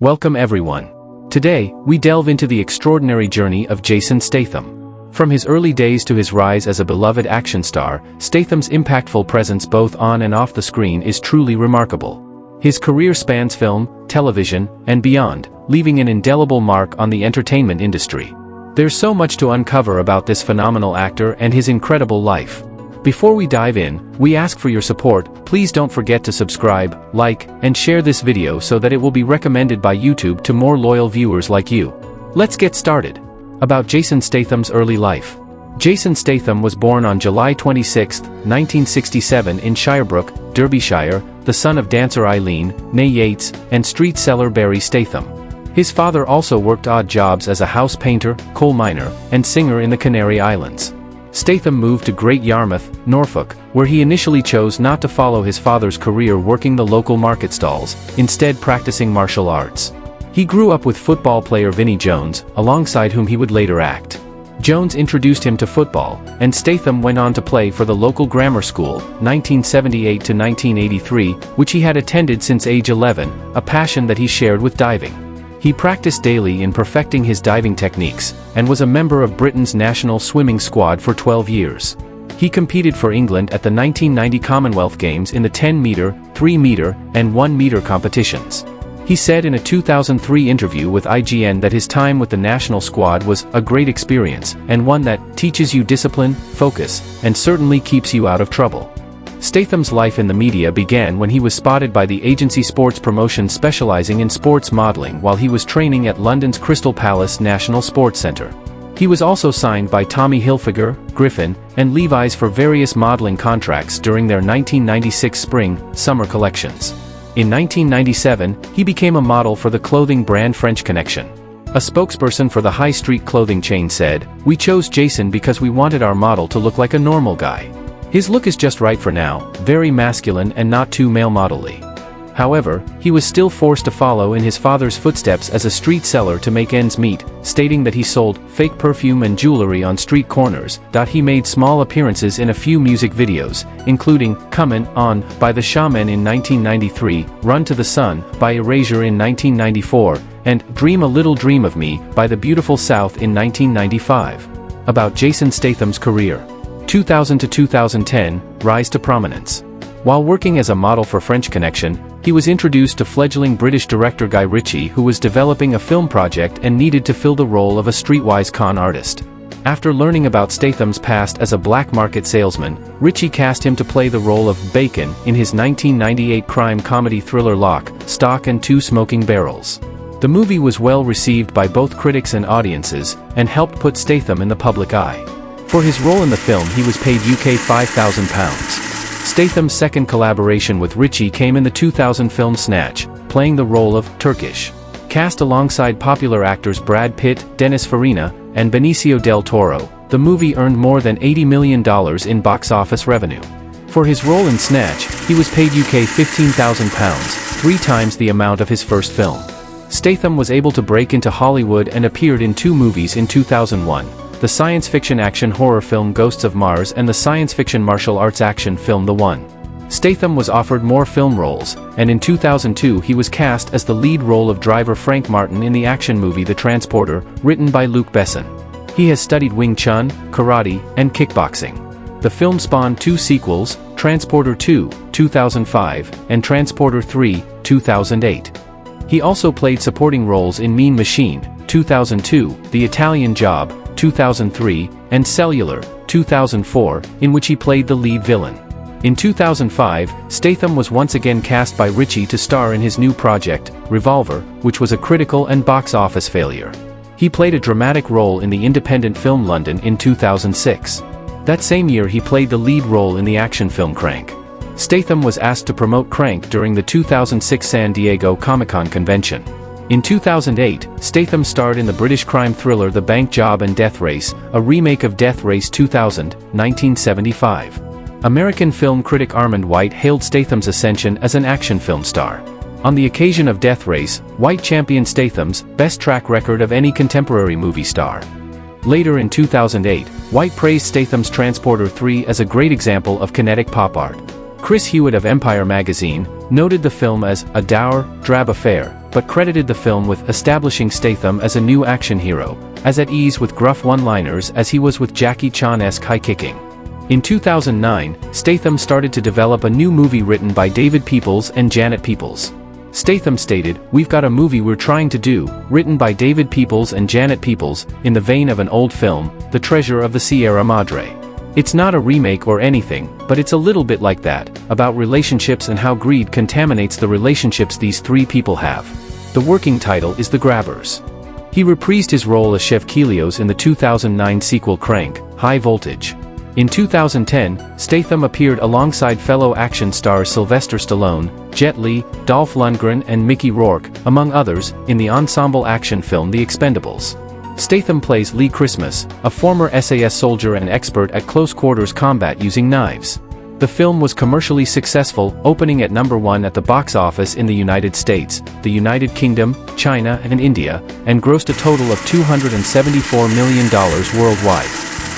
Welcome everyone. Today, we delve into the extraordinary journey of Jason Statham. From his early days to his rise as a beloved action star, Statham's impactful presence both on and off the screen is truly remarkable. His career spans film, television, and beyond, leaving an indelible mark on the entertainment industry. There's so much to uncover about this phenomenal actor and his incredible life. Before we dive in, we ask for your support. Please don't forget to subscribe, like, and share this video so that it will be recommended by YouTube to more loyal viewers like you. Let's get started. About Jason Statham's early life. Jason Statham was born on July 26, 1967 in Shirebrook, Derbyshire, the son of dancer Eileen, née Yates, and street seller Barry Statham. His father also worked odd jobs as a house painter, coal miner, and singer in the Canary Islands. Statham moved to Great Yarmouth, Norfolk, where he initially chose not to follow his father's career working the local market stalls, instead practicing martial arts. He grew up with football player Vinnie Jones, alongside whom he would later act. Jones introduced him to football, and Statham went on to play for the local grammar school, 1978 to 1983, which he had attended since age 11, a passion that he shared with diving. He practiced daily in perfecting his diving techniques, and was a member of Britain's national swimming squad for 12 years. He competed for England at the 1990 Commonwealth Games in the 10-meter, 3-meter, and 1-meter competitions. He said in a 2003 interview with IGN that his time with the national squad was a great experience, and one that teaches you discipline, focus, and certainly keeps you out of trouble. Statham's life in the media began when he was spotted by the agency Sports Promotion specializing in sports modeling while he was training at London's Crystal Palace National Sports Centre. He was also signed by Tommy Hilfiger, Griffin, and Levi's for various modeling contracts during their 1996 spring-summer collections. In 1997, he became a model for the clothing brand French Connection. A spokesperson for the high street clothing chain said, "We chose Jason because we wanted our model to look like a normal guy. His look is just right for now, very masculine and not too male model-y." However, he was still forced to follow in his father's footsteps as a street seller to make ends meet, stating that he sold fake perfume and jewelry on street corners. He made small appearances in a few music videos, including Comin' On by the Shamen in 1993, Run to the Sun by Erasure in 1994, and Dream a Little Dream of Me by the Beautiful South in 1995. About Jason Statham's career. 2000 to 2010, rise to prominence. While working as a model for French Connection, he was introduced to fledgling British director Guy Ritchie, who was developing a film project and needed to fill the role of a streetwise con artist. After learning about Statham's past as a black market salesman, Ritchie cast him to play the role of Bacon in his 1998 crime comedy thriller Lock, Stock and Two Smoking Barrels. The movie was well received by both critics and audiences, and helped put Statham in the public eye. For his role in the film he was paid UK £5,000. Statham's second collaboration with Ritchie came in the 2000 film Snatch, playing the role of Turkish. Cast alongside popular actors Brad Pitt, Dennis Farina, and Benicio del Toro, the movie earned more than $80 million in box office revenue. For his role in Snatch, he was paid UK £15,000, 3 times the amount of his first film. Statham was able to break into Hollywood and appeared in 2 movies in 2001. The science fiction action horror film Ghosts of Mars and the science fiction martial arts action film The One. Statham was offered more film roles, and in 2002 he was cast as the lead role of driver Frank Martin in the action movie The Transporter, written by Luc Besson. He has studied Wing Chun, karate, and kickboxing. The film spawned 2 sequels, Transporter 2, 2005, and Transporter 3, 2008. He also played supporting roles in Mean Machine, 2002, The Italian Job, 2003, and Cellular, 2004, in which he played the lead villain. In 2005, Statham was once again cast by Ritchie to star in his new project, Revolver, which was a critical and box office failure. He played a dramatic role in the independent film London in 2006. That same year he played the lead role in the action film Crank. Statham was asked to promote Crank during the 2006 San Diego Comic-Con convention. In 2008, Statham starred in the British crime thriller The Bank Job and Death Race, a remake of Death Race 2000, 1975. American film critic Armand White hailed Statham's ascension as an action film star. On the occasion of Death Race, White championed Statham's best track record of any contemporary movie star. Later in 2008, White praised Statham's Transporter 3 as a great example of kinetic pop art. Chris Hewitt of Empire magazine noted the film as a dour, drab affair, but credited the film with establishing Statham as a new action hero, as at ease with gruff one-liners as he was with Jackie Chan-esque high-kicking. In 2009, Statham started to develop a new movie written by David Peoples and Janet Peoples. Statham stated, "We've got a movie we're trying to do, written by David Peoples and Janet Peoples, in the vein of an old film, The Treasure of the Sierra Madre. It's not a remake or anything, but it's a little bit like that, about relationships and how greed contaminates the relationships these three people have. The working title is The Grabbers." He reprised his role as Chef Kelios in the 2009 sequel Crank, High Voltage. In 2010, Statham appeared alongside fellow action stars Sylvester Stallone, Jet Li, Dolph Lundgren and Mickey Rourke, among others, in the ensemble action film The Expendables. Statham plays Lee Christmas, a former SAS soldier and expert at close-quarters combat using knives. The film was commercially successful, opening at #1 at the box office in the United States, the United Kingdom, China and India, and grossed a total of $274 million worldwide.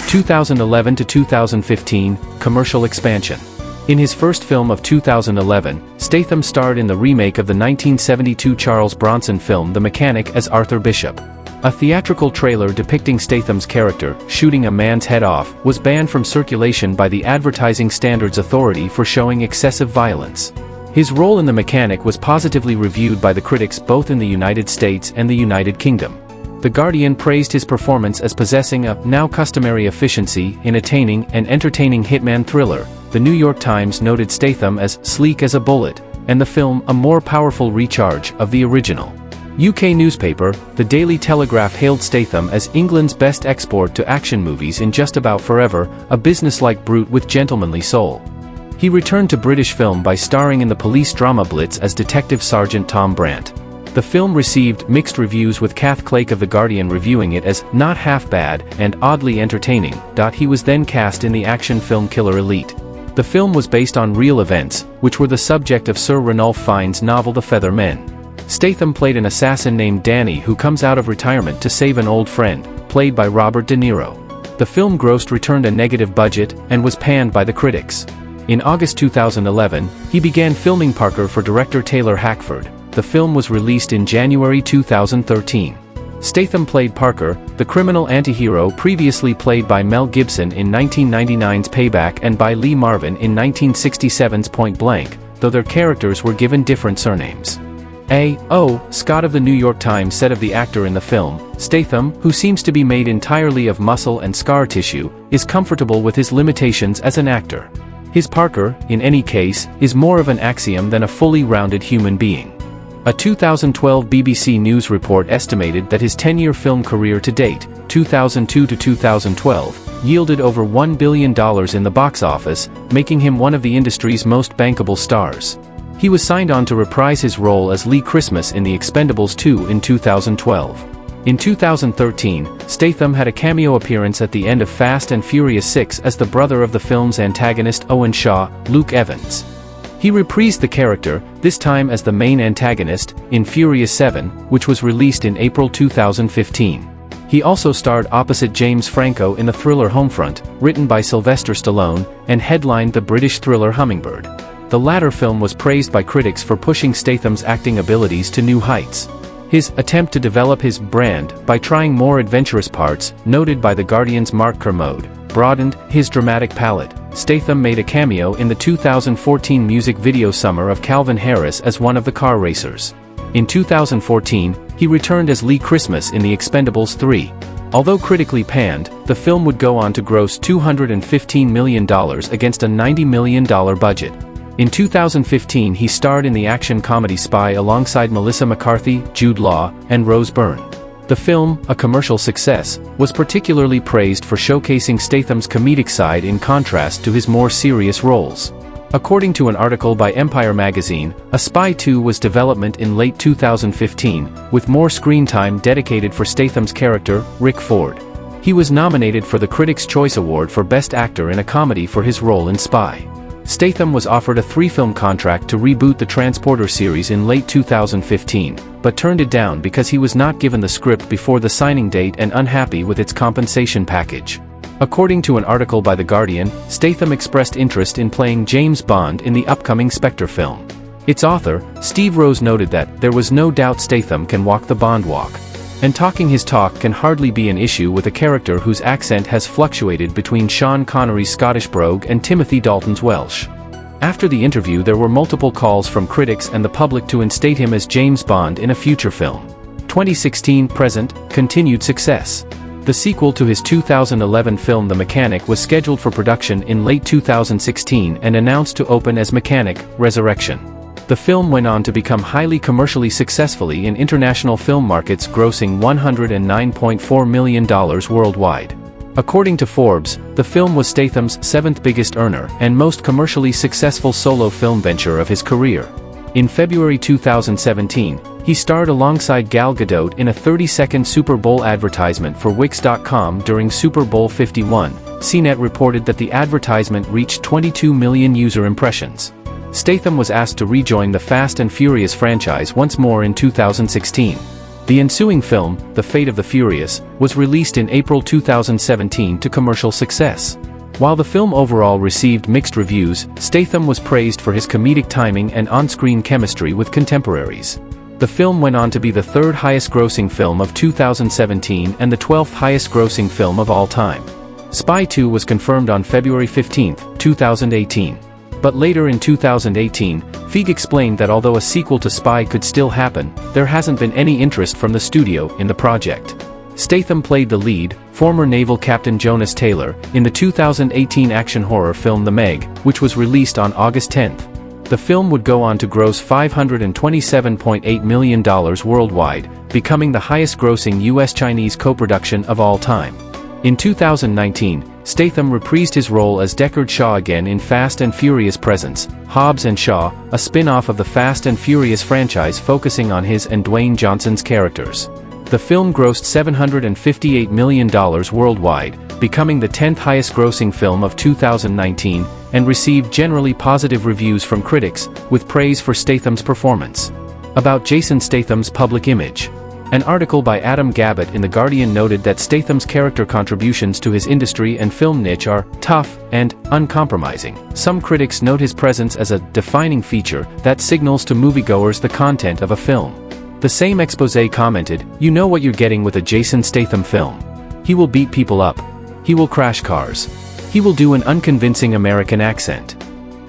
2011 to 2015, commercial expansion. In his first film of 2011, Statham starred in the remake of the 1972 Charles Bronson film The Mechanic as Arthur Bishop. A theatrical trailer depicting Statham's character, shooting a man's head off, was banned from circulation by the Advertising Standards Authority for showing excessive violence. His role in The Mechanic was positively reviewed by the critics both in the United States and the United Kingdom. The Guardian praised his performance as possessing a now customary efficiency in attaining and entertaining hitman thriller. The New York Times noted Statham as sleek as a bullet, and the film a more powerful recharge of the original. UK newspaper, The Daily Telegraph hailed Statham as England's best export to action movies in just about forever, a businesslike brute with gentlemanly soul. He returned to British film by starring in the police drama Blitz as Detective Sergeant Tom Brandt. The film received mixed reviews with Kath Clake of The Guardian reviewing it as not half bad and oddly entertaining. He was then cast in the action film Killer Elite. The film was based on real events, which were the subject of Sir Ranulph Fiennes' novel The Feather Men. Statham played an assassin named Danny who comes out of retirement to save an old friend, played by Robert De Niro. The film returned a negative budget and was panned by the critics. In August 2011, he began filming Parker for director Taylor Hackford. The film was released in January 2013. Statham played Parker, the criminal anti-hero previously played by Mel Gibson in 1999's Payback and by Lee Marvin in 1967's Point Blank, though their characters were given different surnames. A.O. Scott of the New York Times said of the actor in the film, "Statham, who seems to be made entirely of muscle and scar tissue, is comfortable with his limitations as an actor. His Parker, in any case, is more of an axiom than a fully rounded human being." A 2012 BBC News report estimated that his 10-year film career to date, 2002 to 2012, yielded over $1 billion in the box office, making him one of the industry's most bankable stars. He was signed on to reprise his role as Lee Christmas in The Expendables 2 in 2012. In 2013, Statham had a cameo appearance at the end of Fast and Furious 6 as the brother of the film's antagonist Owen Shaw, Luke Evans. He reprised the character, this time as the main antagonist, in Furious 7, which was released in April 2015. He also starred opposite James Franco in the thriller Homefront, written by Sylvester Stallone, and headlined the British thriller Hummingbird. The latter film was praised by critics for pushing Statham's acting abilities to new heights. His attempt to develop his brand by trying more adventurous parts, noted by The Guardian's Mark Kermode, broadened his dramatic palette. Statham made a cameo in the 2014 music video Summer of Calvin Harris as one of the car racers. In 2014, he returned as Lee Christmas in The Expendables 3. Although critically panned, the film would go on to gross $215 million against a $90 million budget. In 2015 he starred in the action comedy Spy alongside Melissa McCarthy, Jude Law, and Rose Byrne. The film, a commercial success, was particularly praised for showcasing Statham's comedic side in contrast to his more serious roles. According to an article by Empire magazine, A Spy 2 was development in late 2015, with more screen time dedicated for Statham's character, Rick Ford. He was nominated for the Critics' Choice Award for Best Actor in a Comedy for his role in Spy. Statham was offered a 3-film contract to reboot the Transporter series in late 2015, but turned it down because he was not given the script before the signing date and unhappy with its compensation package. According to an article by The Guardian, Statham expressed interest in playing James Bond in the upcoming Spectre film. Its author, Steve Rose, noted that there was no doubt Statham can walk the Bond walk. And talking his talk can hardly be an issue with a character whose accent has fluctuated between Sean Connery's Scottish brogue and Timothy Dalton's Welsh. After the interview, there were multiple calls from critics and the public to instate him as James Bond in a future film. 2016 present, continued success. The sequel to his 2011 film The Mechanic was scheduled for production in late 2016 and announced to open as Mechanic, Resurrection. The film went on to become highly commercially successfully in international film markets, grossing $109.4 million worldwide. According to Forbes, the film was Statham's seventh biggest earner and most commercially successful solo film venture of his career. In February 2017, he starred alongside Gal Gadot in a 30-second Super Bowl advertisement for Wix.com during Super Bowl 51. CNET reported that the advertisement reached 22 million user impressions. Statham was asked to rejoin the Fast and Furious franchise once more in 2016. The ensuing film, The Fate of the Furious, was released in April 2017 to commercial success. While the film overall received mixed reviews, Statham was praised for his comedic timing and on-screen chemistry with contemporaries. The film went on to be the third highest-grossing film of 2017 and the 12th highest-grossing film of all time. Spy 2 was confirmed on February 15, 2018. But later in 2018, Feig explained that although a sequel to Spy could still happen, there hasn't been any interest from the studio in the project. Statham played the lead, former naval captain Jonas Taylor, in the 2018 action horror film The Meg, which was released on August 10. The film would go on to gross $527.8 million worldwide, becoming the highest-grossing US-Chinese co-production of all time. In 2019, Statham reprised his role as Deckard Shaw again in Fast and Furious Presents, Hobbs and Shaw, a spin-off of the Fast and Furious franchise focusing on his and Dwayne Johnson's characters. The film grossed $758 million worldwide, becoming the 10th highest-grossing film of 2019, and received generally positive reviews from critics, with praise for Statham's performance. About Jason Statham's public image. An article by Adam Gabbett in The Guardian noted that Statham's character contributions to his industry and film niche are tough and uncompromising. Some critics note his presence as a defining feature that signals to moviegoers the content of a film. The same exposé commented, "You know what you're getting with a Jason Statham film. He will beat people up. He will crash cars. He will do an unconvincing American accent."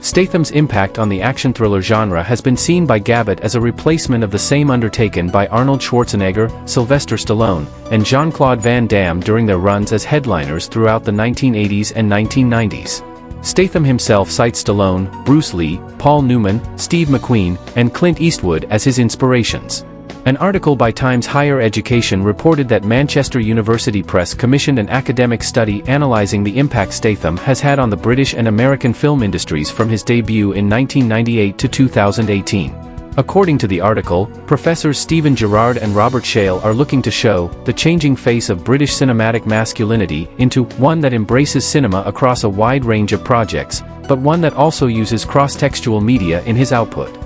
Statham's impact on the action thriller genre has been seen by Gabbett as a replacement of the same undertaken by Arnold Schwarzenegger, Sylvester Stallone, and Jean-Claude Van Damme during their runs as headliners throughout the 1980s and 1990s. Statham himself cites Stallone, Bruce Lee, Paul Newman, Steve McQueen, and Clint Eastwood as his inspirations. An article by Times Higher Education reported that Manchester University Press commissioned an academic study analysing the impact Statham has had on the British and American film industries from his debut in 1998 to 2018. According to the article, Professors Stephen Gerrard and Robert Shale are looking to show the changing face of British cinematic masculinity into one that embraces cinema across a wide range of projects, but one that also uses cross-textual media in his output.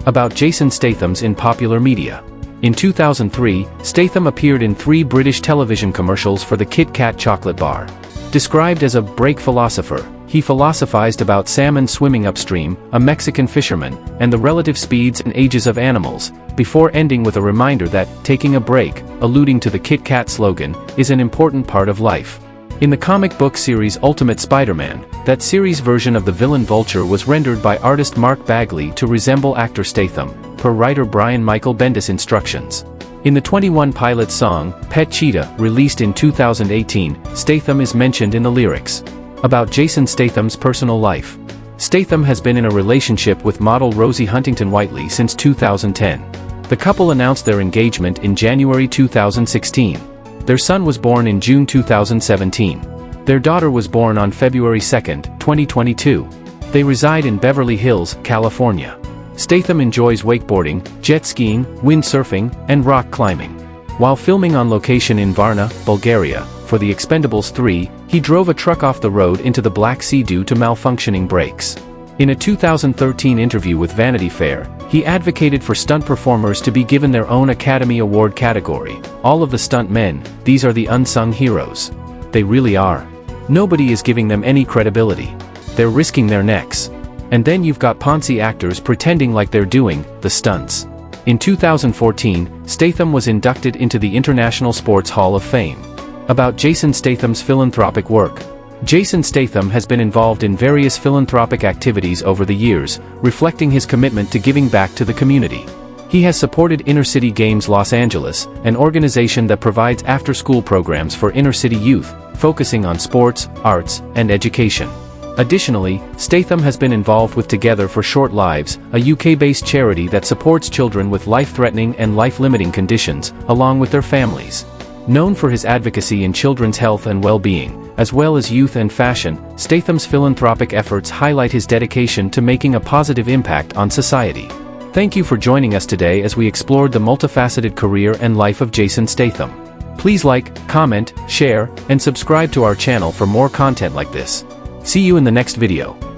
About Jason Statham's in popular media. In 2003, Statham appeared in 3 British television commercials for the Kit Kat chocolate bar. Described as a break philosopher, he philosophized about salmon swimming upstream, a Mexican fisherman, and the relative speeds and ages of animals, before ending with a reminder that taking a break, alluding to the Kit Kat slogan, is an important part of life. In the comic book series Ultimate Spider-Man, that series version of the villain Vulture was rendered by artist Mark Bagley to resemble actor Statham, per writer Brian Michael Bendis' instructions. In the 21 Pilots song, Pet Cheetah, released in 2018, Statham is mentioned in the lyrics. About Jason Statham's personal life. Statham has been in a relationship with model Rosie Huntington-Whiteley since 2010. The couple announced their engagement in January 2016. Their son was born in June 2017. Their daughter was born on February 2, 2022. They reside in Beverly Hills, California. Statham enjoys wakeboarding, jet skiing, windsurfing, and rock climbing. While filming on location in Varna, Bulgaria, for The Expendables 3, he drove a truck off the road into the Black Sea due to malfunctioning brakes. In a 2013 interview with Vanity Fair, he advocated for stunt performers to be given their own Academy Award category. All of the stunt men, these are the unsung heroes. They really are. Nobody is giving them any credibility. They're risking their necks. And then you've got poncy actors pretending like they're doing the stunts. In 2014, Statham was inducted into the International Sports Hall of Fame. About Jason Statham's philanthropic work. Jason Statham has been involved in various philanthropic activities over the years, reflecting his commitment to giving back to the community. He has supported Inner City Games Los Angeles, an organization that provides after-school programs for inner-city youth, focusing on sports, arts, and education. Additionally, Statham has been involved with Together for Short Lives, a UK-based charity that supports children with life-threatening and life-limiting conditions, along with their families. Known for his advocacy in children's health and well-being, as well as youth and fashion, Statham's philanthropic efforts highlight his dedication to making a positive impact on society. Thank you for joining us today as we explored the multifaceted career and life of Jason Statham. Please like, comment, share, and subscribe to our channel for more content like this. See you in the next video.